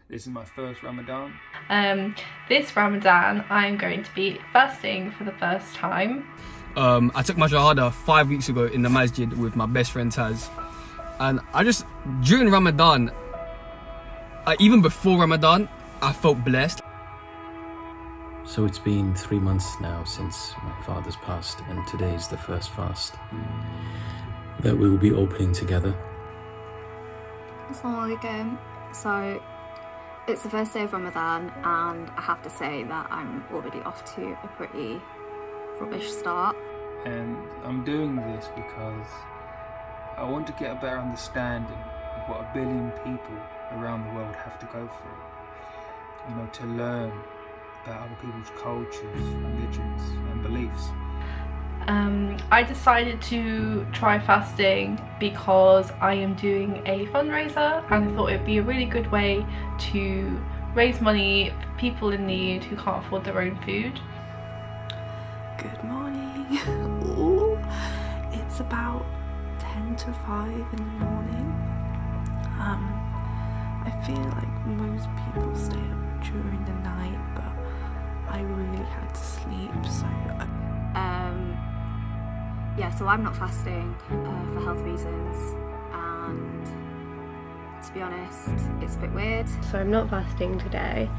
This is my first Ramadan. This Ramadan, I'm going to be fasting for the first time. I took my shahada 5 weeks ago in the masjid with my best friend Taz. And during Ramadan, even before Ramadan, I felt blessed. So it's been 3 months now since my father's passed, and today is the first fast that we will be opening together. Assalamualaikum. So it's the first day of Ramadan, and I have to say that I'm already off to a pretty rubbish start. And I'm doing this because I want to get a better understanding of what 1 billion people around the world have to go through. You know, to learn about other people's cultures, religions and beliefs. I decided to try fasting because I am doing a fundraiser, and I thought it'd be a really good way to raise money for people in need who can't afford their own food. Good morning. Ooh, it's about 10 to 5 in the morning. I feel like most people stay up during the night, but I really had to sleep, so yeah, so I'm not fasting for health reasons, and to be honest, it's a bit weird. So I'm not fasting today.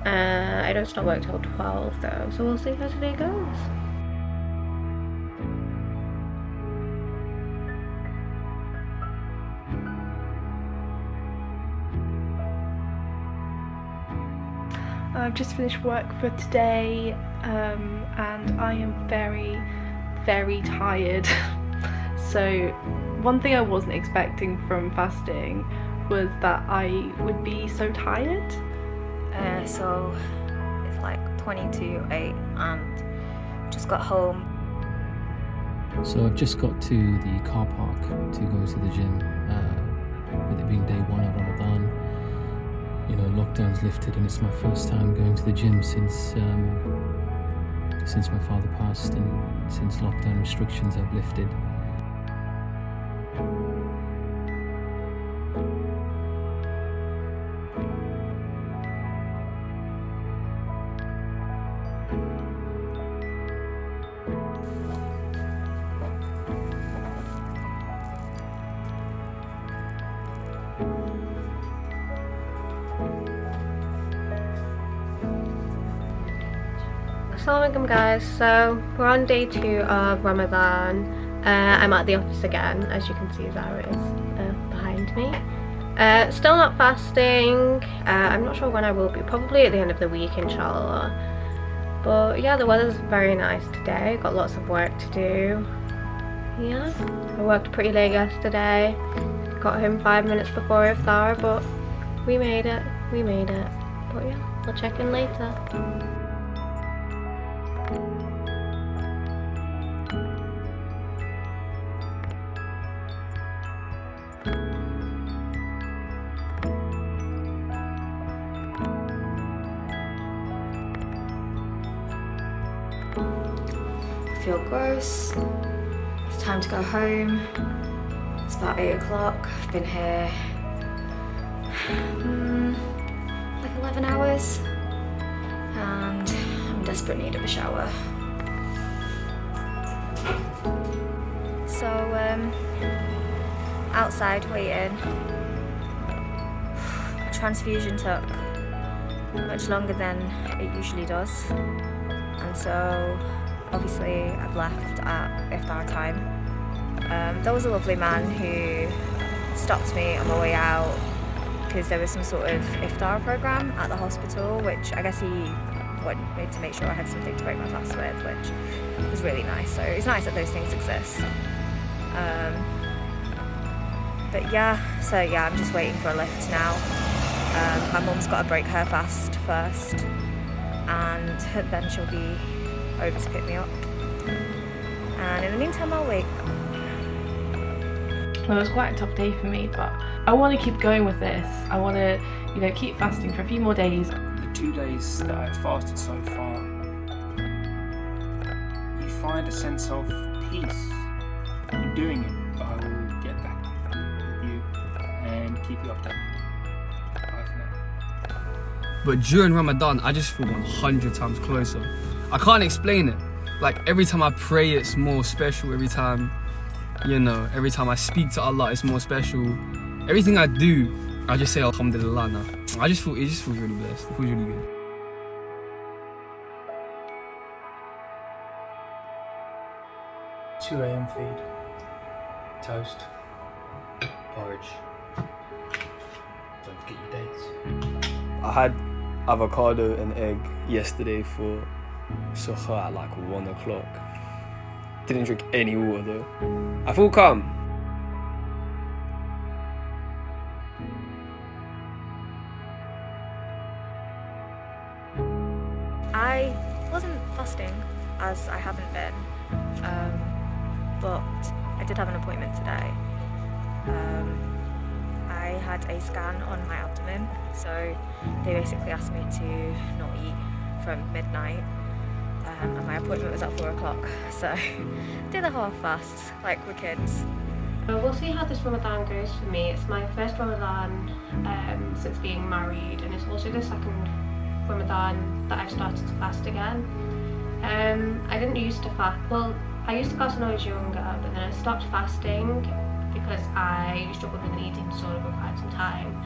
I don't start work till 12 though, so we'll see how today goes. I've just finished work for today, and I am very, very tired. So one thing I wasn't expecting from fasting was that I would be so tired. So it's like 20 to 8 and just got home. So I've just got to the car park to go to the gym, with it being day 1 of Ramadan. You know, lockdown's lifted, and it's my first time going to the gym since my father passed, and since lockdown restrictions have lifted. Assalamualaikum guys, so we're on day 2 of Ramadan. I'm at the office again, as you can see Zara is behind me. Still not fasting. I'm not sure when I will be, probably at the end of the week inshallah. But yeah, the weather's very nice today, got lots of work to do. Yeah, I worked pretty late yesterday, got home 5 minutes before iftar, but we made it. But yeah, we'll check in later. I feel gross. It's time to go home. It's about 8 o'clock. I've been here like 11 hours, and I'm in desperate need of a shower. So outside waiting. Transfusion took much longer than it usually does, and so obviously I've left at iftar time. There was a lovely man who stopped me on my way out because there was some sort of iftar program at the hospital, which I guess he wanted me to make sure I had something to break my fast with, which was really nice. So it's nice that those things exist. But yeah, I'm just waiting for a lift now. My mum's got to break her fast first, and then she'll be over to pick me up. And in the meantime, I'll wait. Well, it was quite a tough day for me, but I want to keep going with this. I want to, keep fasting for a few more days. The 2 days that I've fasted so far, you find a sense of peace in doing it. But I will get back with you and keep you updated. Bye for now. But during Ramadan, I just feel 100 times closer. I can't explain it. Like every time I pray, it's more special. Every time, every time I speak to Allah, it's more special. Everything I do, I just say Alhamdulillah now. It just feels really blessed. It feels really good. Two AM feed, toast, porridge. Don't forget your dates. I had avocado and egg yesterday for suhoor at like 1 o'clock. Didn't drink any water though. I feel calm. I wasn't fasting, as I haven't been, but I did have an appointment today. I had a scan on my abdomen, so they basically asked me to not eat from midnight, and my appointment was at 4 o'clock, so did a half fast like the kids. We'll see how this Ramadan goes for me. It's my first Ramadan since being married, and it's also the second Ramadan that I've started to fast again. I didn't used to fast, well, I used to fast when I was younger, but then I stopped fasting because I struggled with an eating disorder for quite some time.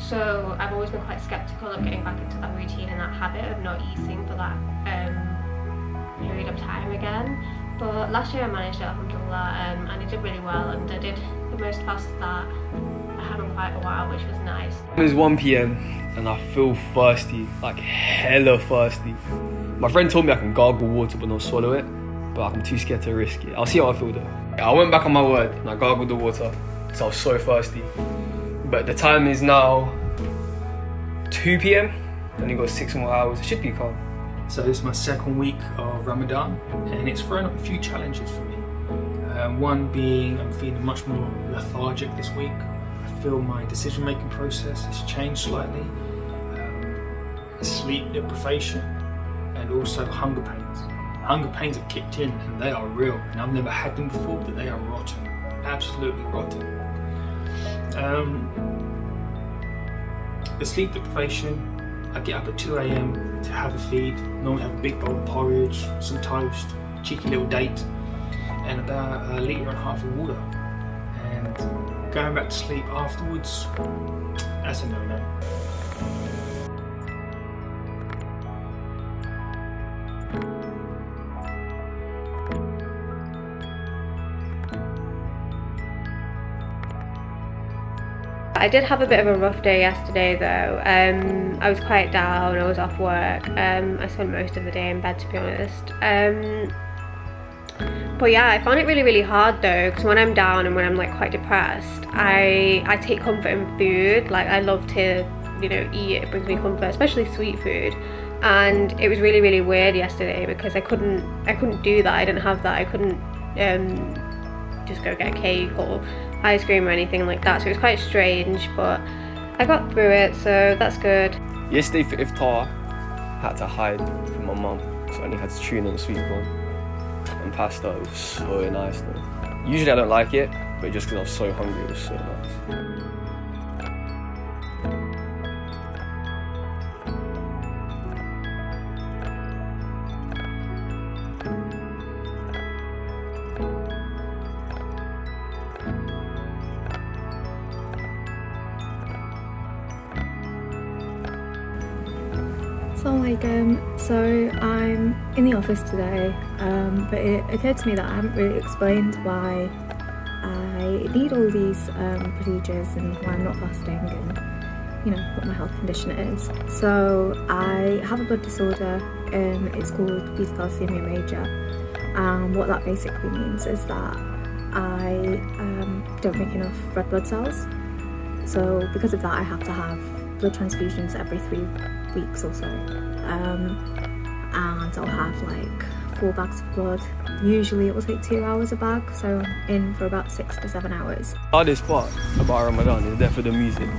So I've always been quite sceptical of getting back into that routine and that habit of not eating for that period of time again. But last year I managed it, alhamdulillah, and I did really well, and I did the most fast that I had in quite a while, which was nice. It's 1 PM and I feel thirsty, like hella thirsty. My friend told me I can gargle water but not swallow it, but I'm too scared to risk it. I'll see how I feel though. I went back on my word and I gargled the water because I was so thirsty. But the time is now 2 PM, only got 6 more hours. It should be calm. So this is my second week of Ramadan, and it's thrown up a few challenges for me. One being I'm feeling much more lethargic this week. I feel my decision-making process has changed slightly. Sleep deprivation and also hunger pains. Hunger pains have kicked in and they are real, and I've never had them before, but they are rotten, absolutely rotten. The sleep deprivation, I get up at 2 AM to have a feed, normally have a big bowl of porridge, some toast, cheeky little date, and about 1.5 litres of water. And going back to sleep afterwards, that's a no-no. I did have a bit of a rough day yesterday though. I was quite down, I was off work. I spent most of the day in bed, to be honest. But yeah, I found it really hard though, because when I'm down and when I'm like quite depressed, I take comfort in food. Like I love to, eat, it brings me comfort, especially sweet food. And it was really weird yesterday because I couldn't do that. I didn't have that. I couldn't just go get a cake or ice cream or anything like that, so it was quite strange, but I got through it, so that's good. Yesterday for iftar, I had to hide from my mum, so I only had tuna and sweet corn and pasta. It was so nice though. Usually I don't like it, but just because I was so hungry, it was so nice. So I'm in the office today, but it occurred to me that I haven't really explained why I need all these procedures and why I'm not fasting and what my health condition is. So I have a blood disorder, it's called beta-thalassemia major, and what that basically means is that I don't make enough red blood cells. So because of that I have to have blood transfusions every 3 weeks or so, and I'll have like 4 bags of blood. Usually it will take 2 hours a bag, so I'm in for about 6 to 7 hours. The hardest part about Ramadan is definitely the music.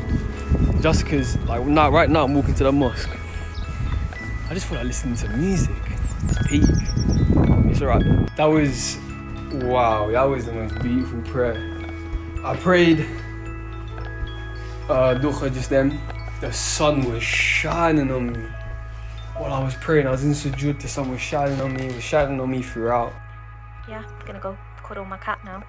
Just because right now I'm walking to the mosque, I just feel like listening to music. It's peak. It's alright though. That was the most beautiful prayer. I prayed duha just then, The sun was shining on me. While I was praying, I was in sujood, the sun was shining on me, it was shining on me throughout. Yeah, I'm gonna go cuddle my cat now.